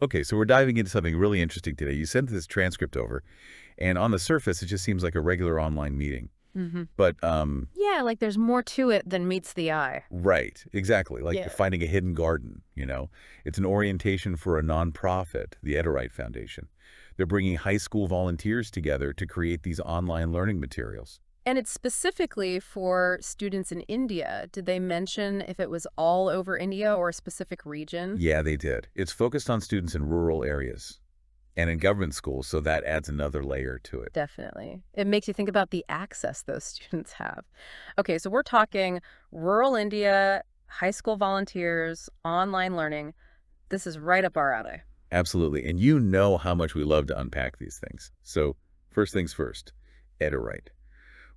Okay, so we're diving into something really interesting today. You sent this transcript over, and on the surface, it just seems like a regular online meeting. hmm But, Yeah, like there's more to it than meets the eye. right, exactly, like Yeah. finding a hidden garden, you know? It's an orientation for a nonprofit, the EduRight Foundation. They're bringing high school volunteers together to create these online learning materials. And it's specifically for students in India. Did they mention if it was all over India or a specific region? Yeah, they did. It's focused on students in rural areas and in government schools, so that adds another layer to it. Definitely. It makes you think about the access those students have. Okay, so we're talking rural India, high school volunteers, online learning. This is right up our alley. Absolutely. And you know how much we love to unpack these things. So, first things first, EduRight.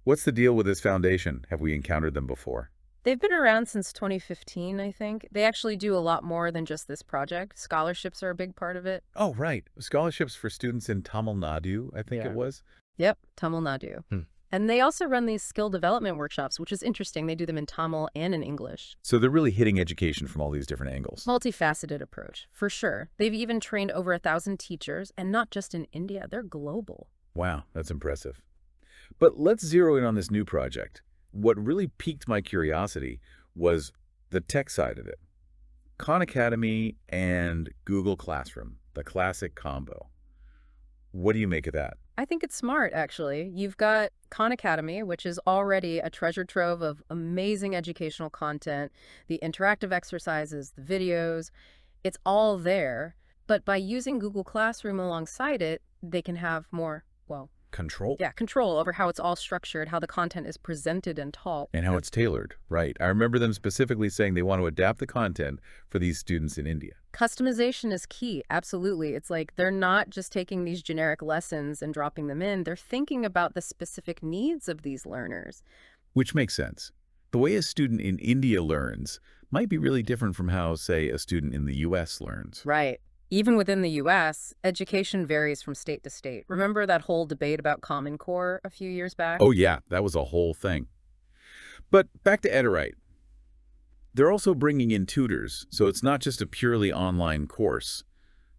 What's the deal with this foundation? Have we encountered them before? They've been around since 2015, I think. They actually do a lot more than just this project. Scholarships are a big part of it. Oh, right. Scholarships for students in Tamil Nadu, I think it Yeah. was. Yep, Tamil Nadu. Hmm. And they also run these skill development workshops, which is interesting. They do them in Tamil and in English. So they're really hitting education from all these different angles. Multifaceted approach, for sure. They've even trained over 1,000 teachers, and not just in India, they're global. Wow, that's impressive. But let's zero in on this new project. What really piqued my curiosity was the tech side of it. Khan Academy and Google Classroom, the classic combo. What do you make of that? I think it's smart, actually. You've got Khan Academy, which is already a treasure trove of amazing educational content, the interactive exercises, the videos. It's all there. But by using Google Classroom alongside it, they can have more, well, Control? yeah, control over how it's all structured, how the content is presented and taught. And how it's tailored, right? I remember them specifically saying they want to adapt the content for these students in India. Customization is key, absolutely. It's like they're not just taking these generic lessons and dropping them in. They're thinking about the specific needs of these learners. Which makes sense. The way a student in India learns might be really different from how, say, a student in the US learns. Right. Even within the US, education varies from state to state. Remember that whole debate about Common Core a few years back? Oh yeah, that was a whole thing. But back to EduRight. They're also bringing in tutors, so it's not just a purely online course.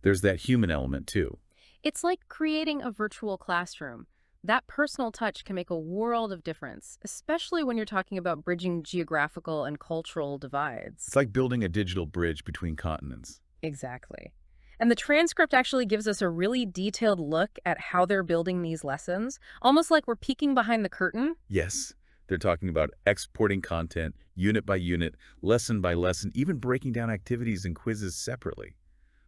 There's that human element too. It's like creating a virtual classroom. That personal touch can make a world of difference, especially when you're talking about bridging geographical and cultural divides. It's like building a digital bridge between continents. Exactly. And the transcript actually gives us a really detailed look at how they're building these lessons, almost like we're peeking behind the curtain. Yes, they're talking about exporting content, unit by unit, lesson by lesson, even breaking down activities and quizzes separately.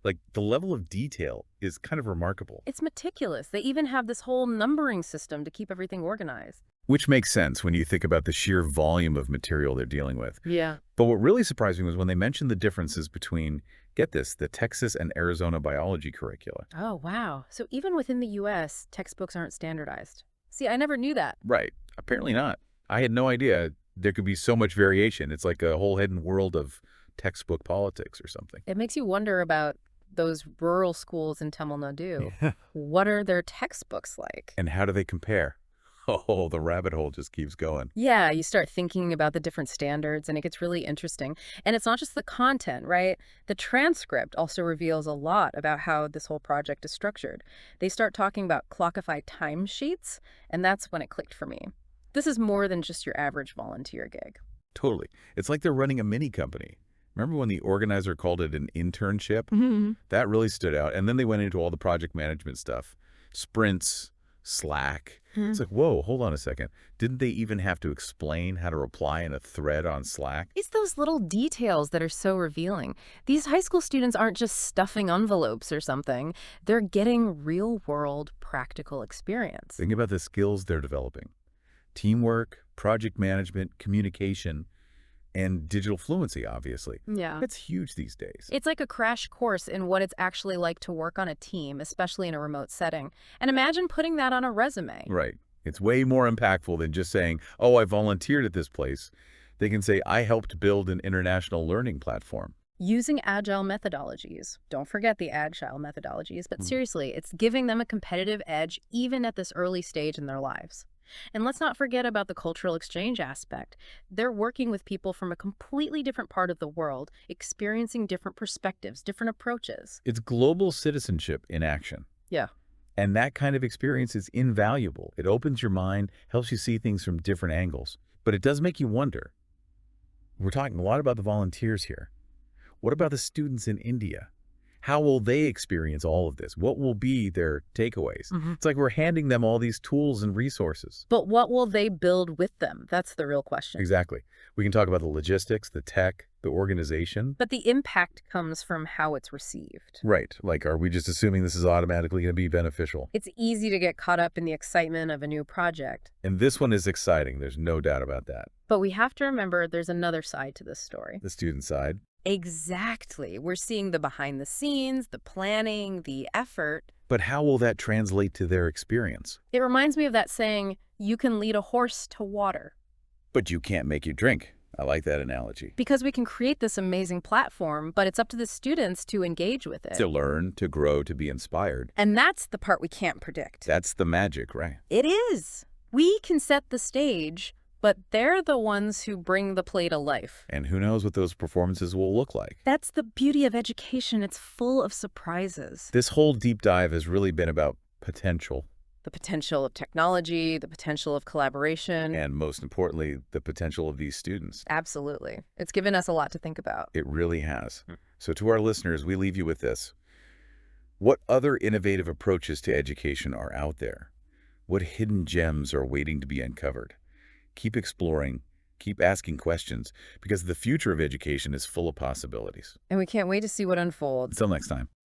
Like, the level of detail is kind of remarkable. It's meticulous. They even have this whole numbering system to keep everything organized. Which makes sense when you think about the sheer volume of material they're dealing with. Yeah. But what really surprised me was when they mentioned the differences between, get this, the Texas and Arizona biology curricula. Oh, wow. So even within the US, textbooks aren't standardized. See, I never knew that. Right. Apparently not. I had no idea there could be so much variation. It's like a whole hidden world of textbook politics or something. It makes you wonder about those rural schools in Tamil Nadu. Yeah. What are their textbooks like? And how do they compare? Oh, the rabbit hole just keeps going. Yeah, you start thinking about the different standards and it gets really interesting. And it's not just the content, right? The transcript also reveals a lot about how this whole project is structured. They start talking about clockified timesheets, and that's when it clicked for me. This is more than just your average volunteer gig. Totally. It's like they're running a mini company. Remember when the organizer called it an internship? hmm That really stood out. And then they went into all the project management stuff. Sprints, Slack. It's like, whoa, hold on a second. Didn't they even have to explain how to reply in a thread on Slack? It's those little details that are so revealing. These high school students aren't just stuffing envelopes or something. They're getting real-world practical experience. Think about the skills they're developing. Teamwork, project management, communication, and digital fluency, obviously. Yeah. That's huge these days. It's like a crash course in what it's actually like to work on a team, especially in a remote setting. And imagine putting that on a resume. Right. It's way more impactful than just saying, oh, I volunteered at this place. They can say, I helped build an international learning platform. Using agile methodologies. Don't forget the agile methodologies, but seriously, it's giving them a competitive edge even at this early stage in their lives. And let's not forget about the cultural exchange aspect. They're working with people from a completely different part of the world, experiencing different perspectives, different approaches. It's global citizenship in action. Yeah. And that kind of experience is invaluable. It opens your mind, helps you see things from different angles. But it does make you wonder. We're talking a lot about the volunteers here. What about the students in India? How will they experience all of this? What will be their takeaways? It's like we're handing them all these tools and resources. But what will they build with them? That's the real question. Exactly. We can talk about the logistics, the tech, the organization. But the impact comes from how it's received. Right. Like, are we just assuming this is automatically going to be beneficial? It's easy to get caught up in the excitement of a new project. And this one is exciting. There's no doubt about that. But we have to remember there's another side to this story. The student side. Exactly. We're seeing the behind the scenes, the planning, the effort. But how will that translate to their experience? It reminds me of that saying, you can lead a horse to water. But you can't make you drink. I like that analogy. Because we can create this amazing platform, but it's up to the students to engage with it. To learn, to grow, to be inspired. And that's the part we can't predict. That's the magic, right? It is. We can set the stage, but they're the ones who bring the play to life. And who knows what those performances will look like. That's the beauty of education. It's full of surprises. This whole deep dive has really been about potential. The potential of technology, the potential of collaboration. And most importantly, the potential of these students. Absolutely. It's given us a lot to think about. It really has. So to our listeners, we leave you with this. What other innovative approaches to education are out there? What hidden gems are waiting to be uncovered? Keep exploring, keep asking questions, because the future of education is full of possibilities. And we can't wait to see what unfolds. Until next time.